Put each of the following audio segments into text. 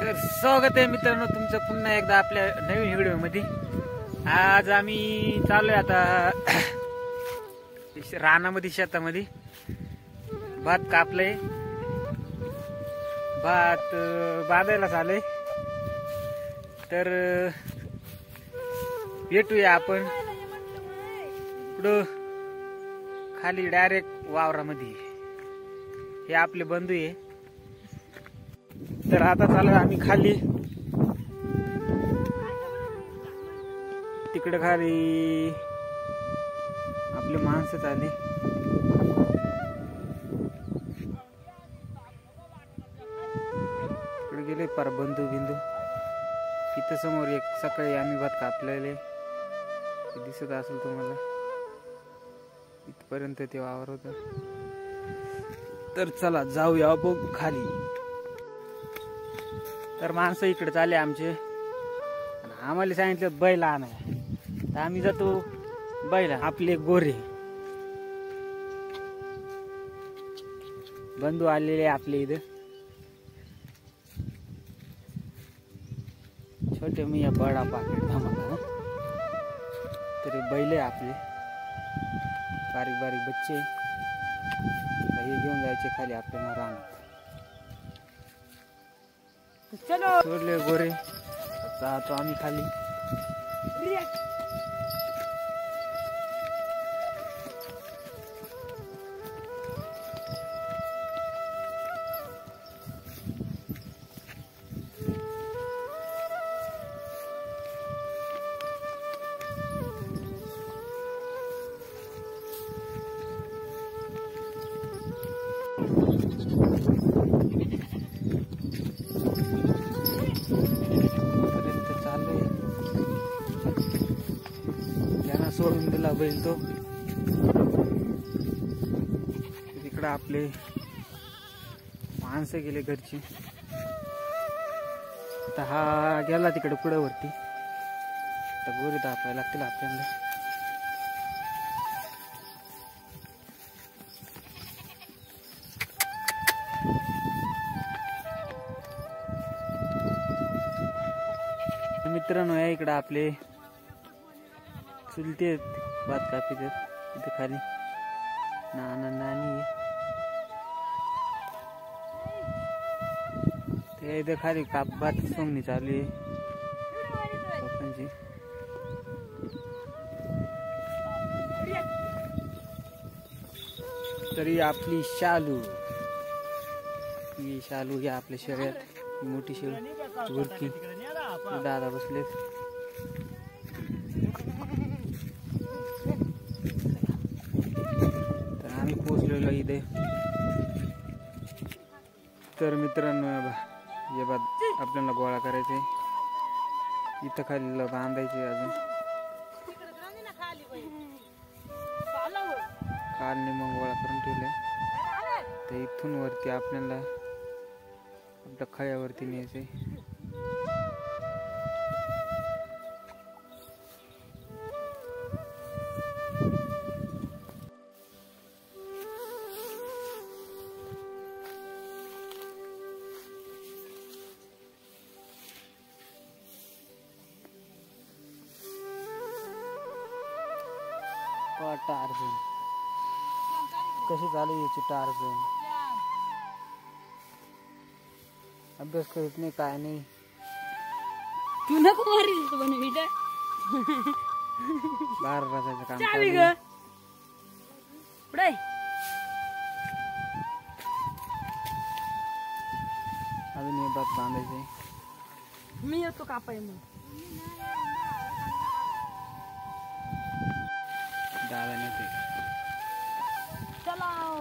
तर स्वागत आहे मित्रांनो तुमचं पुन्हा एकदा आपल्या नवीन व्हिडिओ मध्ये। आज आम्ही चाललोय आता रानामध्ये शेतामध्ये भात कापलंय, भात बांधायला चालय। तर भेटूया आपण पुढं खाली डायरेक्ट वावरामध्ये। हे आपले बंधू आहे। तर आता चालू आम्ही खाली, तिकडे खाली आपले माणसं चालली। तिकडे गेले पर बंधू बिंदू। इथं समोर एक सकाळी आम्ही भात कापलेले दिसत असेल तुम्हाला, इथपर्यंत ते वावर होत। तर चला जाऊया बघ खाली। तर माणसं इकडे चालले आमचे, आम्हाला सांगितलं बैल आणाय, तर आम्ही जातो बैल। आपले गोरे बंधू आलेले आपले इथं, छोटे मिया बडा पाकिट धमाका। तर बैल आहे आपले, बारीक बारीक बच्चे, हे घेऊन जायचे खाली आपल्याला रानात। चलो सोडले गोरे, जातो आम्ही खाली। सोडून दिला बैल तो। तिकडे आपले माणसं गेले घरची। आता हा गेला तिकडे पुढे वरती, आता गोरी दापायला लागतील आपल्याला। मित्रांनो या इकडे आपले चुलते भात कापी देत। इथे खाली नाना नानी ते इथे खाली भात सोंगणी चालू आहे पप्पांची। तरी आपली शालू, ही शालू ही आपल्या शर्यत मोठी शेळी गुरकी, दादा बसलेत। पोचलेलो इथे। तर मित्रांनो हे भात आपल्याला गोळा करायचे, इथं खाली बांधायचे। अजून कालने मग गोळा करून ठेवले, तर इथून वरती आपल्याला आपल्या खळ्यावरती न्यायचे। टार्झन कशी चालू याची टार्झन, अभ्यास करीत नाही काय नाही। तू नको मारील तू पण बेटा, बाहेर बसायचं काम चावी ग पुढे। अजून हे भात बांधायचे, मी येतो कापाय मग। दादा नेते चलाओ,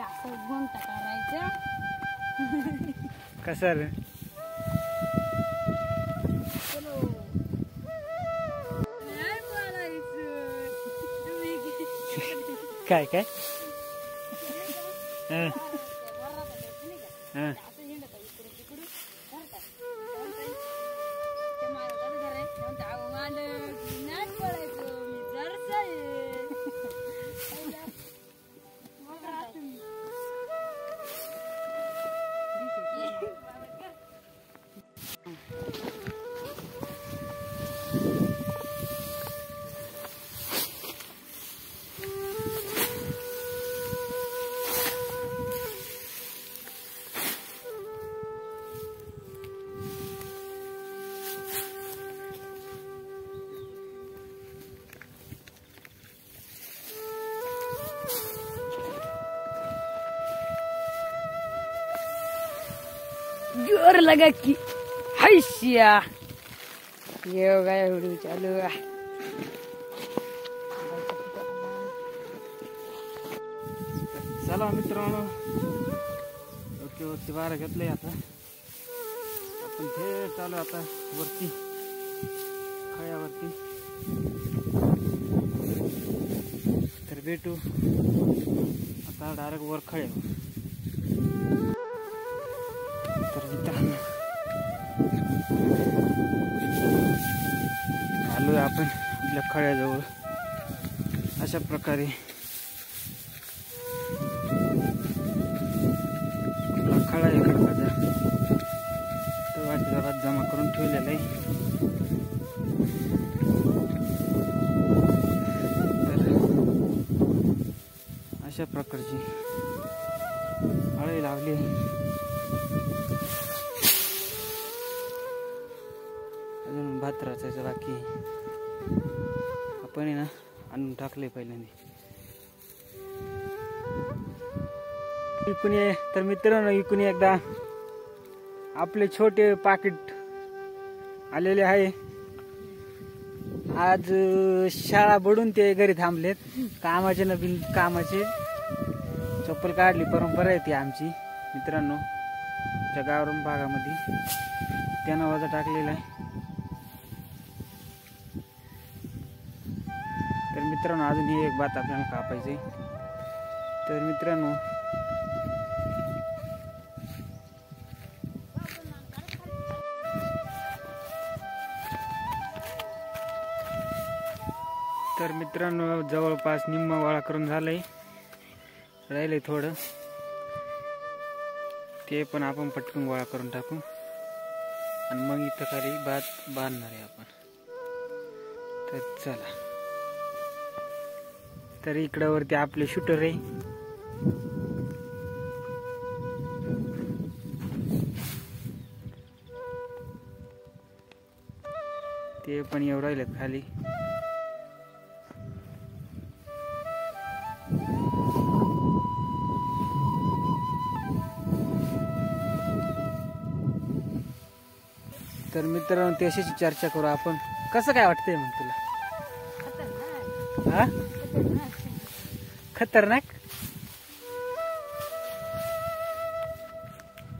असं गुंता करायचं कसं रे। चलो नाही बोलायचं काय काय जोर लगा की हैशिया ये हो गया व्हिडिओ चालू आहे. चला मित्रांनो वरती वारा घेतलंय आता आपण थेट चालू आता वरती खळ्यावरती. तर भेटू आता डायरेक्ट वर खळ्यावर. तर मित्रांनो आलोय आपण आपल्या खळ्याजवळ. अशा प्रकारे आपला खळा इकडचा तो वाटेचा भात जमा करून ठेवलेला आहे. तर अशा प्रकारची आळी लावली. अजून भात रचायचं बाकी आपण ना आणून टाकले पहिल्यांदा. इकून तर मित्रांनो इकून एकदा आपले छोटे पाकिट आलेले आहे. आज शाळा बुडून ते घरी थांबलेत. कामाचे नवीन कामाचे चप्पल काढली परंपरा आहे ती आमची मित्रांनो. त्या गावरान भागामध्ये त्यानं वजा टाकलेला आहे. तर मित्रांनो अजून ही एक बात आपल्याला कापायची. तर मित्रांनो जवळपास निम्मा वाळा करून झालंय. राहिलंय थोडं ते पण आपण पटकन गोळा करून टाकू आणि मग इथं खाली भात बांधणार आहे आपण. तर चला. तर इकडं वरती आपले शूटर आहे. ते पण येऊ राहिलेत खाली. तर मित्रांनो त्याशीच चर्चा करू आपण. कसं काय वाटतंय मग तुला? हा खतरनाक.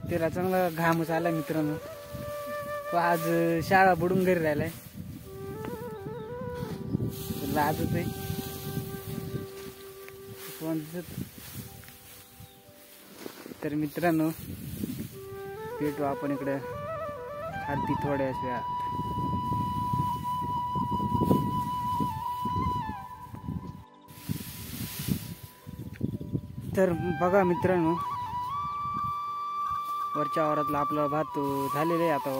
त्याला चांगला घामच आला मित्रांनो. तो आज शाळा बुडून घरी राहिलाय. लाजत आहे तर मित्रांनो भेटू आपण इकडे खालती थोड्याच वेळात. तर बघा मित्रांनो वरच्या वावरातला आपला भात झालेला आहे. आता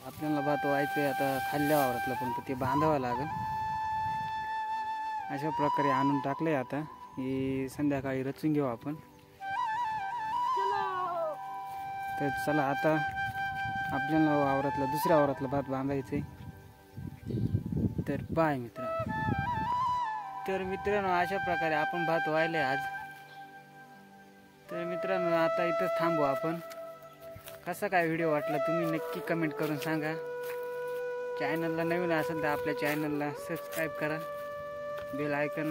आपल्याला भात व्हायचंय आता खाल्ल्या वावरातला पण ते बांधावं लागेल. अशा प्रकारे आणून टाकलंय. आता हे संध्याकाळी रचून घेऊ आपण. तर चला आता आपल्याला वावरातला दुसऱ्या वावरातला भात बांधायचंय. तर बाय मित्रांनो. तर मित्रांनो अशा प्रकारे आपण भात व्हायले आज. तर मित्रांनो आता इथंच थांबू आपण. कसा काय व्हिडिओ वाटला तुम्ही नक्की कमेंट करून सांगा. चॅनलला नवीन असेल तर आपल्या चॅनलला सबस्क्राईब करा. Bell icon